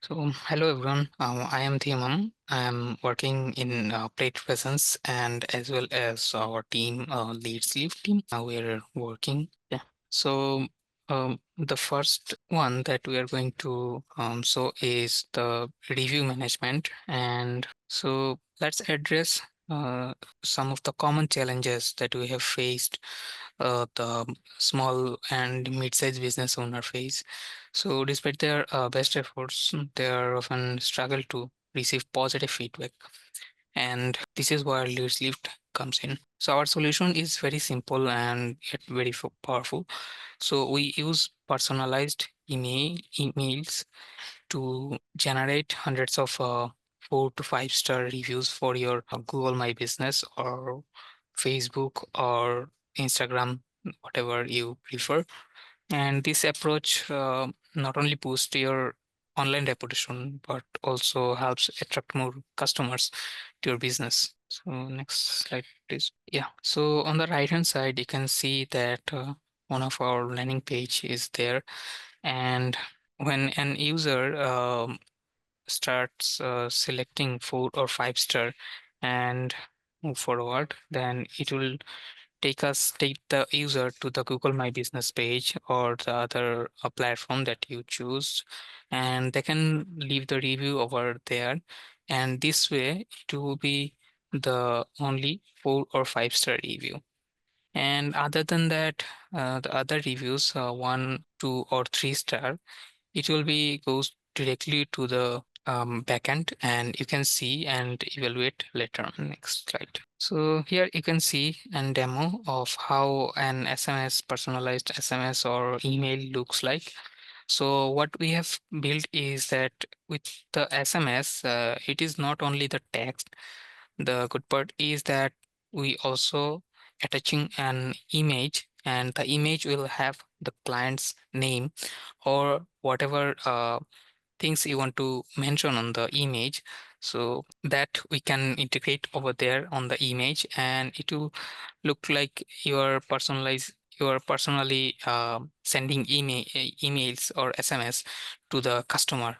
Hello everyone. I am Thimam. I am working in plate presence and as well as our team lead sleeve team. We're working. Yeah. The first one that we are going to show is the review management, and so let's address some of the common challenges that we have faced, the small and mid-sized business owner face. So, despite their best efforts, they are often struggle to receive positive feedback, and this is where Leads Lift comes in. So, our solution is very simple and yet very powerful. So, we use personalized emails to generate hundreds of 4 to 5 star reviews for your Google My Business or Facebook or Instagram, whatever you prefer. And this approach not only boosts your online reputation but also helps attract more customers to your business. So next slide, please. Yeah. So on the right hand side, you can see that one of our landing page is there, and when an user starts selecting 4 or 5 star and move forward, then it will take the user to the Google My Business page or the other platform that you choose, and they can leave the review over there. And this way, it will be the only 4 or 5 star review. And other than that, the other reviews, 1, 2, or 3 star, it will be goes directly to the backend, and you can see and evaluate later on. Next slide. So here you can see a demo of how an SMS, personalized SMS or email looks like. So what we have built is that with the SMS, it is not only the text. The good part is that we also attaching an image, and the image will have the client's name or whatever things you want to mention on the image, so that we can integrate over there on the image, and it will look like you are personally sending emails or SMS to the customer.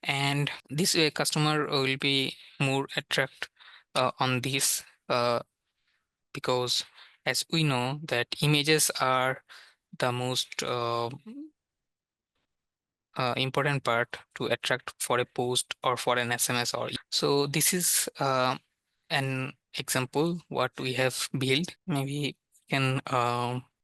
And this way customer will be more attract on this, because as we know that images are the most important part to attract for a post or for an SMS or so this is an example what we have built. Maybe we can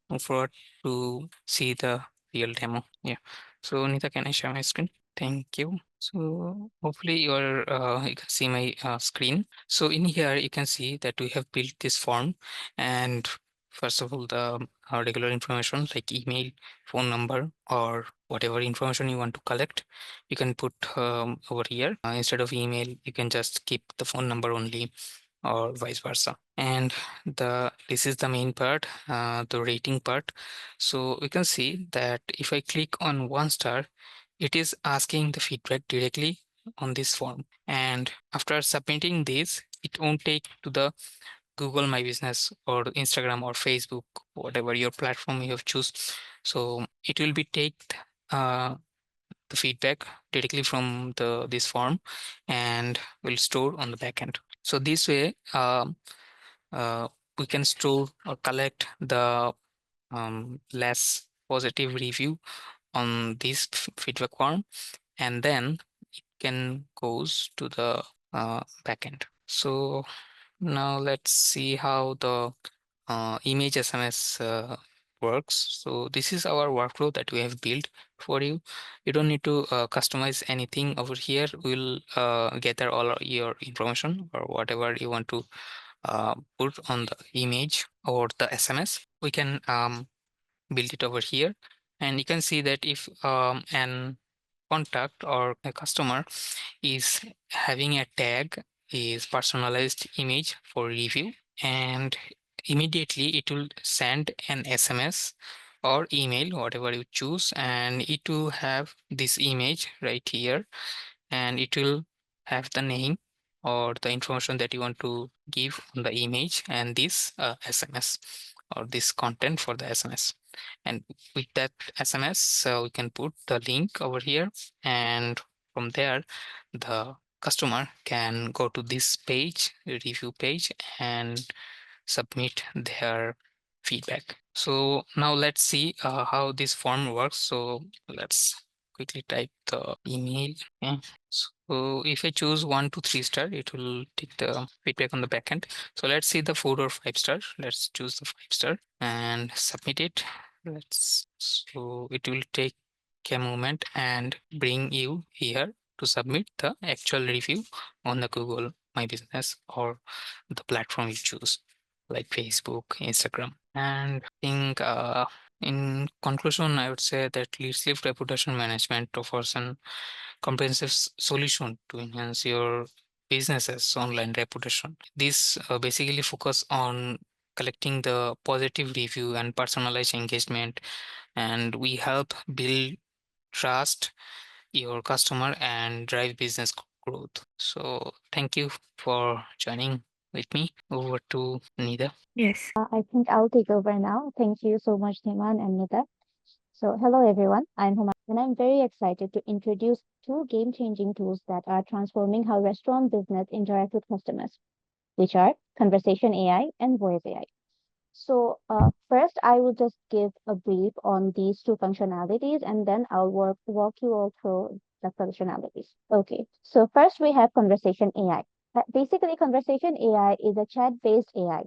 move forward to see the real demo. Yeah. So Nita, can I share my screen? Thank you. So hopefully you can see my screen. So in here you can see that we have built this form, and first of all the regular information like email, phone number, or whatever information you want to collect, you can put over here. Instead of email, you can just keep the phone number only, or vice versa. And this is the main part, the rating part. So we can see that if I click on 1 star, it is asking the feedback directly on this form. And after submitting this, it won't take to the Google My Business or Instagram or Facebook, whatever your platform you have choose. So it will be take uh, the feedback directly from the this form and will store on the backend. So this way, uh, we can store or collect the less positive review on this feedback form, and then it can goes to the backend. So now let's see how the image SMS works. So this is our workflow that we have built for you. You don't need to customize anything over here. We'll gather all your information or whatever you want to put on the image or the SMS. We can build it over here, and you can see that if an contact or a customer is having a tag is personalized image for review, and immediately it will send an SMS or email, whatever you choose, and it will have this image right here, and it will have the name or the information that you want to give on the image and this SMS or this content for the SMS. And with that SMS, we can put the link over here, and from there, the customer can go to this page, review page, and submit their feedback. So now let's see how this form works. So let's quickly type the email. Okay. So if I choose 1 to 3 star, it will take the feedback on the backend. So let's see the 4 or 5 star. Let's choose the 5 star and submit it. So it will take a moment and bring you here to submit the actual review on the Google My Business or the platform you choose, like Facebook, Instagram. And I think in conclusion, I would say that Lead Lift Reputation Management offers an comprehensive solution to enhance your business's online reputation. This basically focus on collecting the positive review and personalized engagement, and we help build trust your customer and drive business growth. So thank you for joining with me. Over to Nida. Yes. I think I'll take over now. Thank you so much, Thiman and Nita. So, hello everyone. I'm Humayun, and I'm very excited to introduce two game-changing tools that are transforming how restaurant business interact with customers, which are Conversation AI and Voice AI. So, first, I will just give a brief on these two functionalities, and then I'll walk you all through the functionalities. Okay. So, first we have Conversation AI. Basically, Conversation AI is a chat-based AI.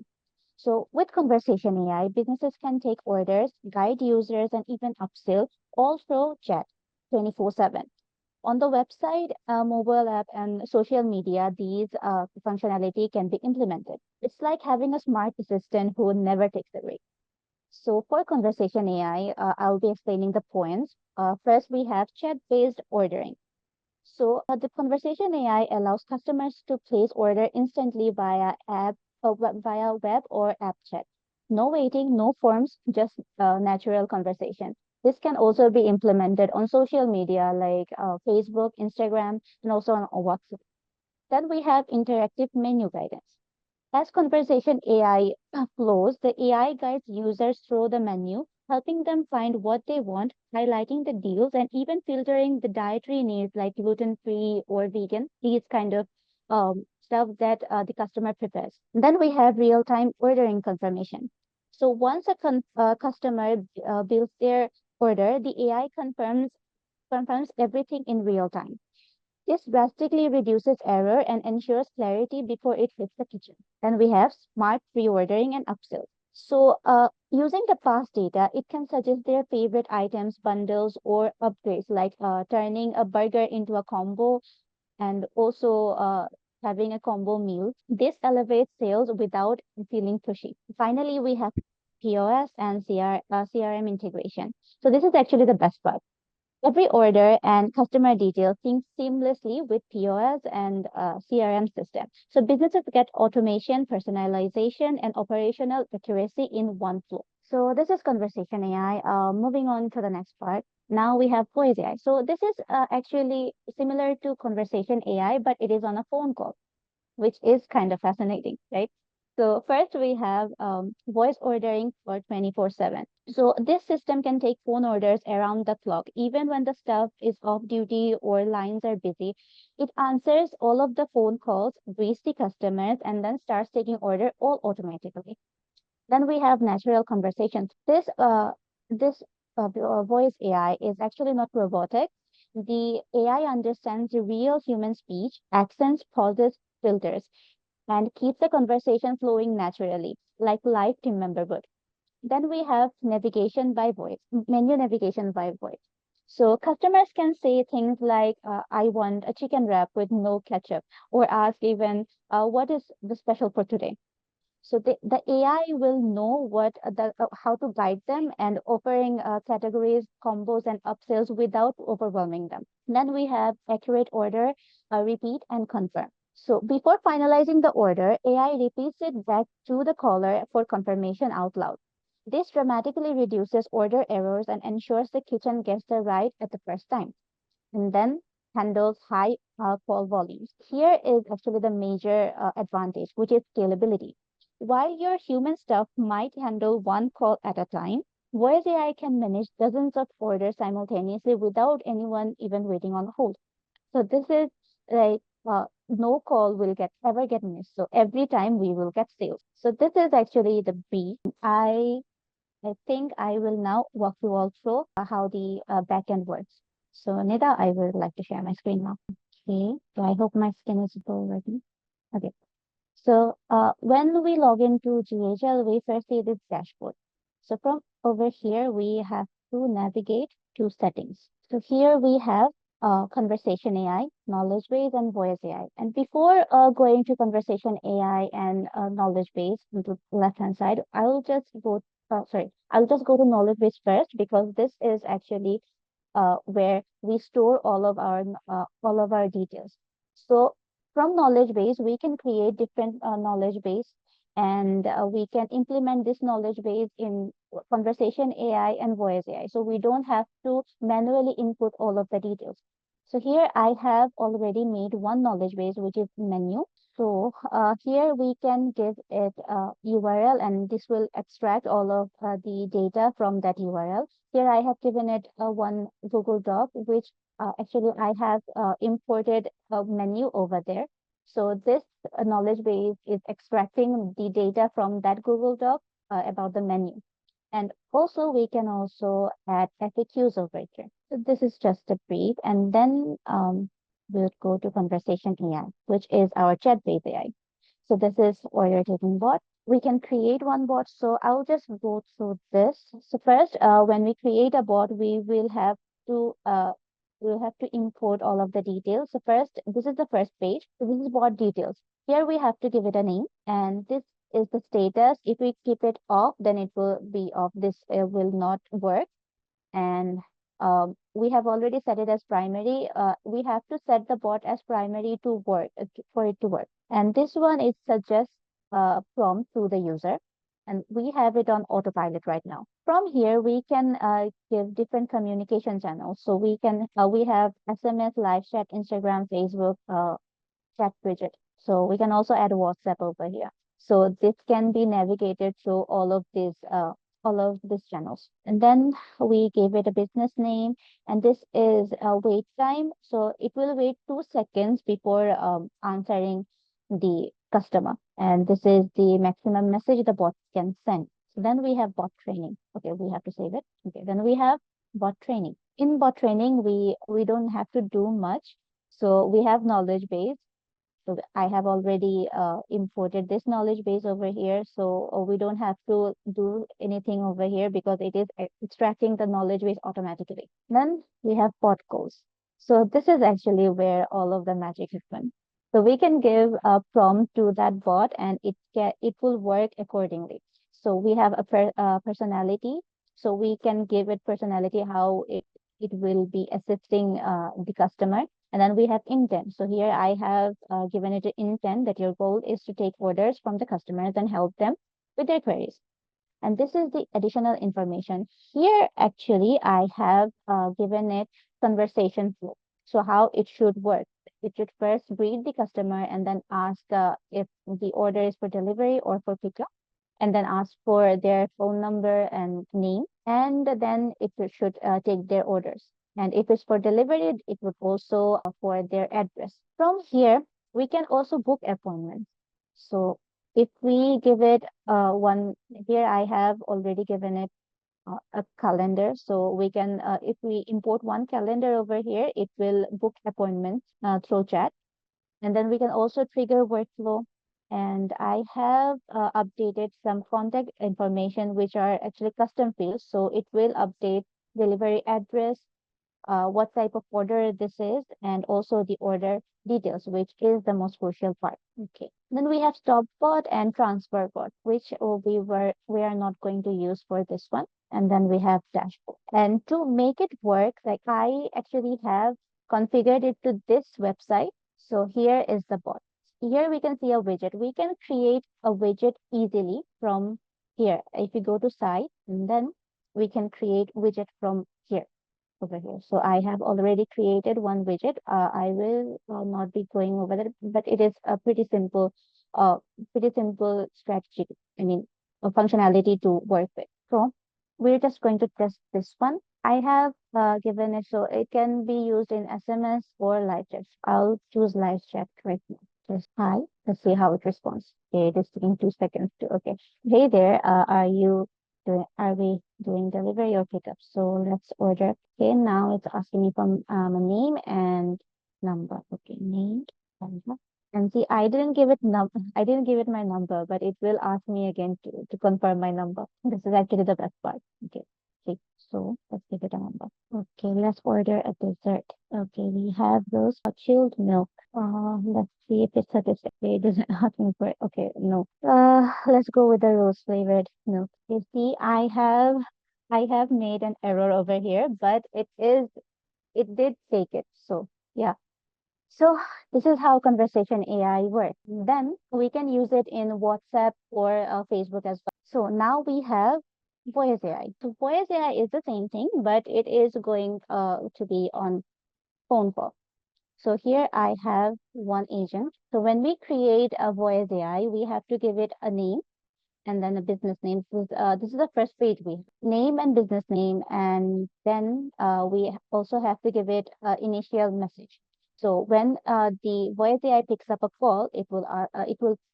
So with conversation AI, businesses can take orders, guide users, and even upsell all through chat 24/7. On the website, mobile app, and social media, these functionality can be implemented. It's like having a smart assistant who never takes a break. So for conversation AI, I'll be explaining the points. First, we have chat-based ordering. So the conversation AI allows customers to place order instantly via web or app chat. No waiting, no forms, just natural conversation. This can also be implemented on social media like Facebook, Instagram, and also on WhatsApp. Then we have interactive menu guidance. As conversation AI flows, the AI guides users through the menu, helping them find what they want, highlighting the deals, and even filtering the dietary needs like gluten-free or vegan, these kind of stuff that the customer prefers. Then we have real-time ordering confirmation. So once a customer builds their order, the AI confirms everything in real time. This drastically reduces error and ensures clarity before it hits the kitchen. Then we have smart pre-ordering and upsells. So using the past data, it can suggest their favorite items, bundles, or upgrades, like turning a burger into a combo and also having a combo meal. This elevates sales without feeling pushy. Finally, we have POS and CRM integration. So this is actually the best part. Every order and customer detail syncs seamlessly with POS and CRM system. So businesses get automation, personalization, and operational accuracy in one flow. So this is conversation AI. Moving on to the next part. Now we have voice AI. So this is actually similar to conversation AI, but it is on a phone call, which is kind of fascinating, right? So first we have voice ordering for 24/7. So this system can take phone orders around the clock, even when the staff is off duty or lines are busy. It answers all of the phone calls, greets the customers, and then starts taking order all automatically. Then we have natural conversations. This voice AI is actually not robotic. The AI understands the real human speech, accents, pauses, filters, and keeps the conversation flowing naturally, like live team member would. Then we have navigation by voice, menu navigation by voice. So customers can say things like, I want a chicken wrap with no ketchup, or ask even, what is the special for today? So the AI will know how to guide them and offering categories, combos, and upsells without overwhelming them. Then we have accurate order, repeat, and confirm. So before finalizing the order, AI repeats it back to the caller for confirmation out loud. This dramatically reduces order errors and ensures the kitchen gets the right at the first time, and then handles high call volumes. Here is actually the major advantage, which is scalability. While your human staff might handle one call at a time, voice AI can manage dozens of orders simultaneously without anyone even waiting on hold. So this is like no call will get ever get missed. So every time we will get sales. So this is actually the B. I think I will now walk you all through how the backend works. So Nida, I would like to share my screen now. Okay. So I hope my skin is already. Okay. So when we log into GHL, we first see this dashboard. So from over here, we have to navigate to settings. So here we have conversation AI, knowledge base, and voice AI. And before going to conversation AI and knowledge base on the left hand side, I'll just go to knowledge base first because this is actually where we store all of our details. So from knowledge base, we can create different knowledge base, and we can implement this knowledge base in conversation AI and voice AI. So we don't have to manually input all of the details. So here I have already made one knowledge base, which is menu. So here we can give it a URL, and this will extract all of the data from that URL. Here I have given it one Google Doc, which actually I have imported a menu over there. So this knowledge base is extracting the data from that Google Doc about the menu. And also we can also add FAQs over here. So this is just a brief, and then we'll go to conversation AI, which is our chat-based AI. So this is order taking bot. We can create one bot. So I'll just go through this. So first, when we create a bot, to we'll have to import all of the details. So first, this is the first page. So this is bot details. Here we have to give it a name, and this is the status. If we keep it off, then it will be off. This will not work. And we have already set it as primary. We have to set the bot as primary to work for it to work. And this one, it suggests prompt to the user, and we have it on autopilot right now. From here, we can give different communication channels. So we have SMS, live chat, Instagram, Facebook, chat widget. So we can also add WhatsApp over here. So this can be navigated through all of these channels. And then we gave it a business name, and this is a wait time. So it will wait 2 seconds before answering the customer. And this is the maximum message the bot can send. So then we have bot training. Okay, we have to save it. Okay, then we have bot training. In bot training, we don't have to do much. So we have knowledge base. So I have already imported this knowledge base over here. So we don't have to do anything over here because it is extracting the knowledge base automatically. Then we have bot goals. So this is actually where all of the magic happens. So we can give a prompt to that bot, and it will work accordingly. So we have a personality. So we can give it personality, how it will be assisting the customer. And then we have intent. So here I have given it an intent that your goal is to take orders from the customers and help them with their queries. And this is the additional information. Here, actually, I have given it conversation flow. So how it should work. It should first greet the customer and then ask if the order is for delivery or for pickup, and then ask for their phone number and name, and then it should take their orders. And if it's for delivery, it would also for their address. From here, we can also book appointments. So if we give it one, here I have already given it a calendar. So we can, if we import one calendar over here, it will book appointments through chat. And then we can also trigger workflow. And I have updated some contact information, which are actually custom fields. So it will update delivery address, what type of order this is, and also the order details, which is the most crucial part. Okay. Then we have stop bot and transfer bot, which we are not going to use for this one. And then we have dashboard. And to make it work, like I actually have configured it to this website. So here is the bot. Here we can see a widget. We can create a widget easily from here. If you go to site, and then we can create widget from here over here. So I have already created one widget. I will not be going over that, but it is a pretty simple strategy. I mean, a functionality to work with. So we're just going to test this one. I have given it so it can be used in SMS or live chat. I'll choose live chat right now. Just hi. Let's see how it responds. Okay, it is taking 2 seconds to. Okay. Hey there. Are we doing delivery or pickup? So let's order. Okay, now it's asking me for a name and number. Okay, name. Number. And see, I didn't give it my number, but it will ask me again to confirm my number. This is actually the best part. Okay. See, so let's give it a number. Okay, let's order a dessert. Okay, we have those chilled milk. Let's see if it's a dessert. Okay, it doesn't ask me for it. Okay, no. Let's go with the rose flavored milk. You see, I have made an error over here, but it did take it. So yeah. So this is how conversation AI works. Then we can use it in WhatsApp or Facebook as well. So now we have voice AI. So voice AI is the same thing, but it is going to be on phone call. So here I have one agent. So when we create a voice AI, we have to give it a name and then a business name. This is the first page we have. Name and business name, and then we also have to give it initial message. So when the voice AI picks up a call, it will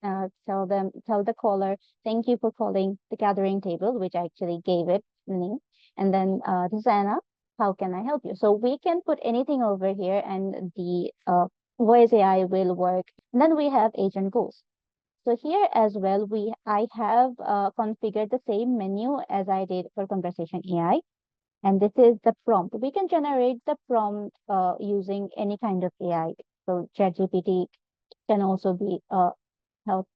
tell the caller, thank you for calling the gathering table, which I actually gave it the name, and then this is Anna. How can I help you? So we can put anything over here, and the voice AI will work. And then we have agent goals. So here as well, I have configured the same menu as I did for conversation AI. And this is the prompt. We can generate the prompt using any kind of AI. So ChatGPT can also be help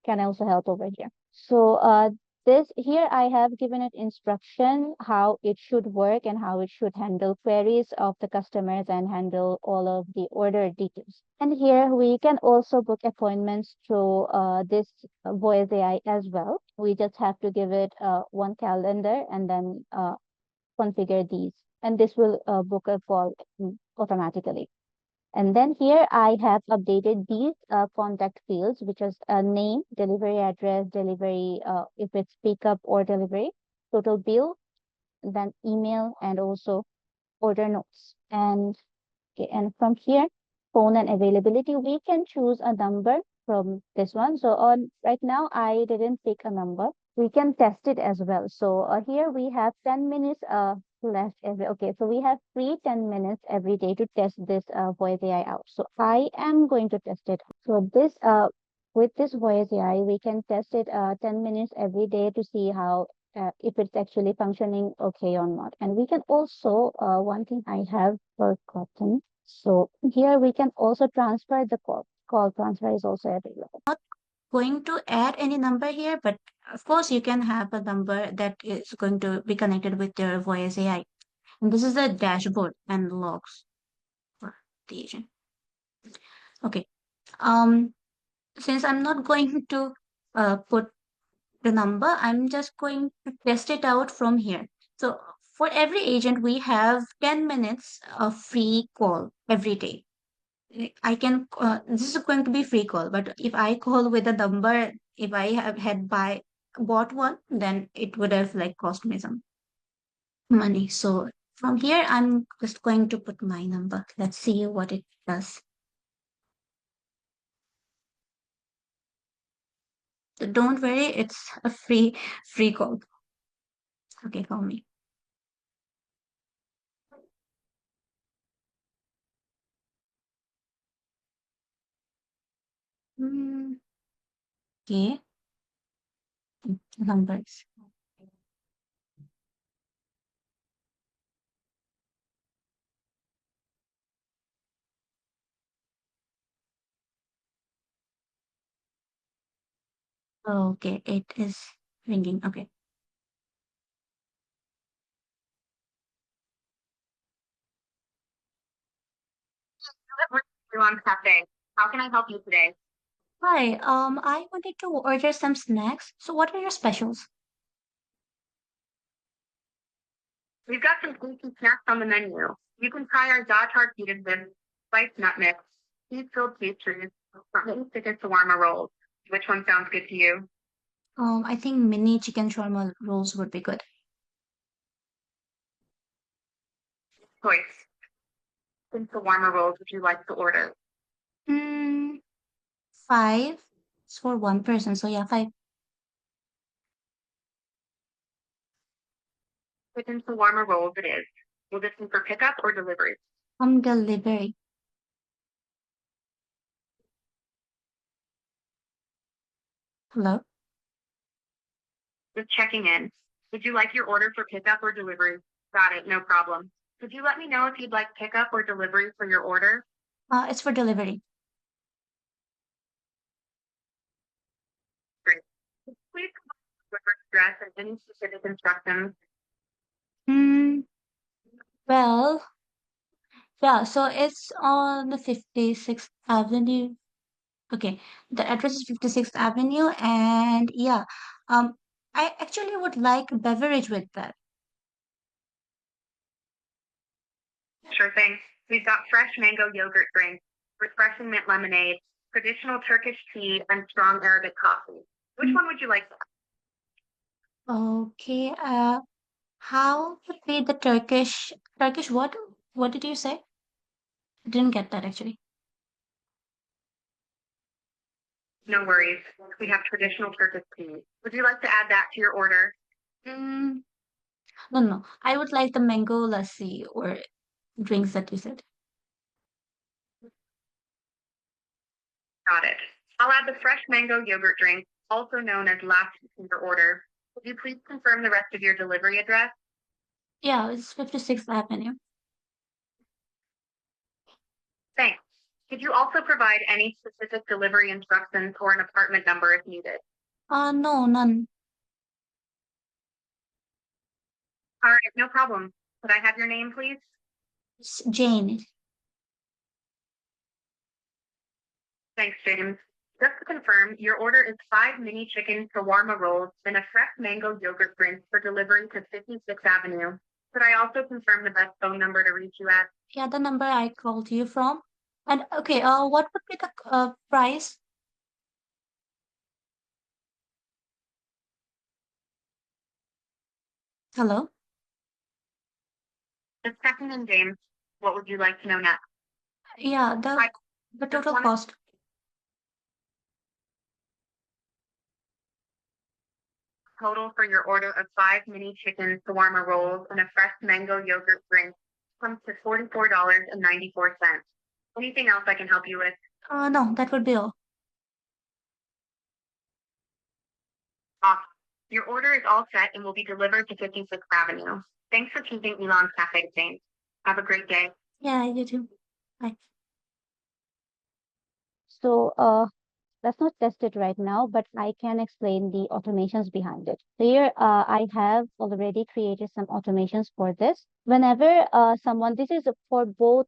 can also help over here. So this here I have given it instruction how it should work and how it should handle queries of the customers and handle all of the order details. And here we can also book appointments through this voice AI as well. We just have to give it one calendar and then configure these, and this will book a call automatically. And then here I have updated these contact fields, which is a name, delivery address, delivery, if it's pickup or delivery, total bill, then email, and also order notes. And okay, and from here, phone and availability, we can choose a number from this one. So on right now, I didn't pick a number. We can test it as well. So here we have 10 minutes left every, okay, so we have free 10 minutes every day to test this voice AI out. So I am going to test it. So this with this voice AI, we can test it 10 minutes every day to see how if it's actually functioning okay or not. And we can also, one thing I have forgotten. So here we can also transfer the call. Call transfer is also available. Going to add any number here, but of course you can have a number that is going to be connected with your voice AI. And this is the dashboard and logs for the agent. Okay. Um, since I'm not going to put the number, I'm just going to test it out from here. So for every agent, we have 10 minutes of free call every day. I can, this is going to be free call, but if I call with a number, if I have had bought one, then it would have like cost me some money. So from here, I'm just going to put my number. Let's see what it does. So don't worry, it's a free call. Okay, call me. Mm, okay, numbers. Okay, it is ringing. Okay. Everyone Cafe. How can I help you today? Hi, I wanted to order some snacks. So what are your specials? We've got some tasty snacks on the menu. You can try our Dot heated with spiced nut mix, cheese-filled pastries, or mini chicken shawarma rolls. Which one sounds good to you? I think mini chicken shawarma rolls would be good. choice. Since the warmer rolls, would you like to order? Mm, five. It's for one person, so yeah, five. Within the warmer rolls it is. Will this be for pickup or delivery? Delivery. Hello? Just checking in. Would you like your order for pickup or delivery? Got it, no problem. Could you let me know if you'd like pickup or delivery for your order? It's for delivery. Great. Please provide your address and any specific instructions. Hmm. Well, yeah, so it's on the 56th Avenue. Okay, the address is 56th Avenue, and yeah, um, I actually would like a beverage with that. Sure thing. We've got fresh mango yogurt drink, refreshing mint lemonade, traditional Turkish tea, and strong Arabic coffee. Which one would you like? Okay, how would be the Turkish what? What did you say? I didn't get that actually. No worries. We have traditional Turkish tea. Would you like to add that to your order? Mm, no, no. I would like the mango lassi or drinks that you said. Got it. I'll add the fresh mango yogurt drink, also known as last in your order. Would you please confirm the rest of your delivery address? Yeah, it's 56th Avenue. Thanks. Could you also provide any specific delivery instructions or an apartment number if needed? No, none. All right, no problem. Could I have your name, please? It's Jane. Thanks, James. Just to confirm, your order is 5 mini chicken shawarma rolls and a fresh mango yogurt drink for delivery to 56th Avenue. Could I also confirm the best phone number to reach you at? Yeah, the number I called you from. And okay, what would be the price? Hello? Just checking in, James. What would you like to know next? Yeah, the total cost. Total for your order of 5 mini chicken shawarma rolls and a fresh mango yogurt drink comes to $44.94. Anything else I can help you with? No, that would be all. Awesome. Your order is all set and will be delivered to 56th Avenue. Thanks for keeping Elon's Cafe safe. Have a great day. Yeah, you too. Bye. So, let's not test it right now, but I can explain the automations behind it. So here, I have already created some automations for this. Whenever this is for both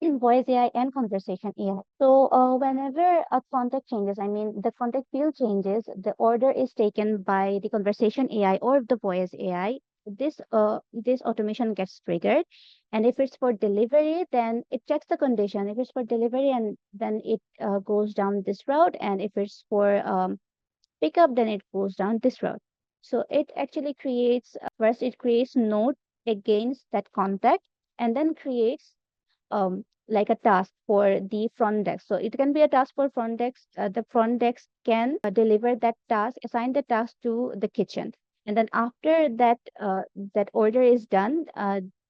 voice AI and conversation AI. So whenever a contact changes, I mean the contact field changes, the order is taken by the conversation AI or the voice AI. This automation gets triggered, and if it's for delivery, then it checks the condition. If it's for delivery, and then it goes down this route, and if it's for pickup, then it goes down this route. So it actually creates first it creates node against that contact, and then creates like a task for the front desk. So it can be a task for front desk. The front desk can deliver that task, assign the task to the kitchen, and then after that order is done,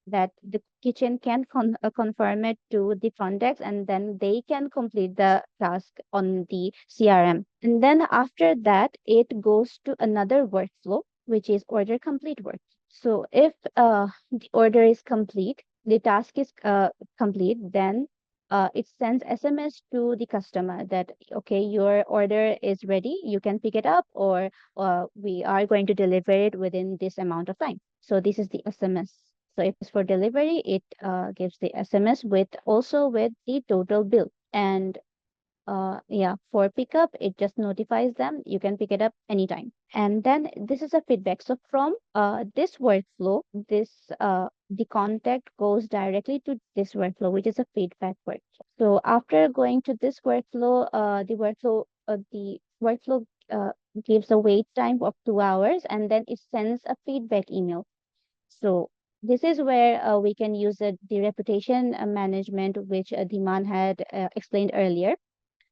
that the kitchen can confirm it to the front desk, and then they can complete the task on the CRM. And then after that, it goes to another workflow, which is order complete work. So if the order is complete, the task is complete, then it sends SMS to the customer that, okay, your order is ready, you can pick it up, or we are going to deliver it within this amount of time. So this is the SMS. So if it's for delivery, it gives the SMS with also with the total bill. And yeah, for pickup, it just notifies them you can pick it up anytime. And then this is a feedback. So from this workflow, the contact goes directly to this workflow, which is a feedback workflow. So after going to this workflow, the workflow gives a wait time of 2 hours, and then it sends a feedback email. So This is where we can use the reputation management, which Dhiman had explained earlier.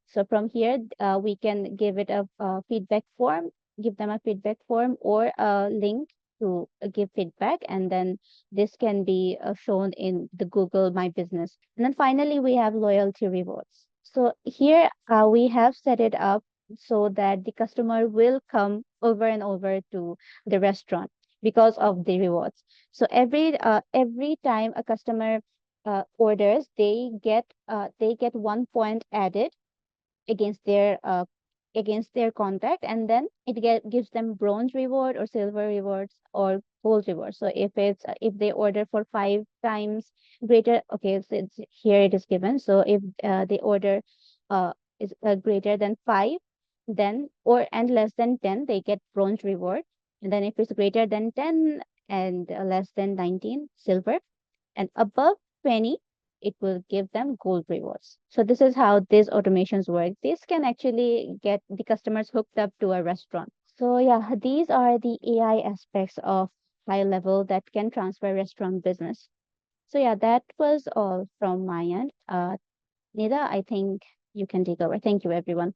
So from here, we can give it a feedback form, give them a feedback form or a link to give feedback, and then this can be shown in the Google My Business. And then finally, we have loyalty rewards. So here we have set it up so that the customer will come over and over to the restaurant because of the rewards. So every time a customer orders, they get 1 point added against their contact, and then gives them bronze reward or silver rewards or gold reward. So if they order for 5 times greater, okay, so here it is given. So if they order is greater than 5, then or and less than 10, they get bronze reward. And then if it's greater than 10 and less than 19, silver, and above 20, it will give them gold rewards. So this is how these automations work. This can actually get the customers hooked up to a restaurant. So yeah, these are the AI aspects of high level that can transfer restaurant business. So yeah, that was all from my end. Nida, I think you can take over. Thank you, everyone.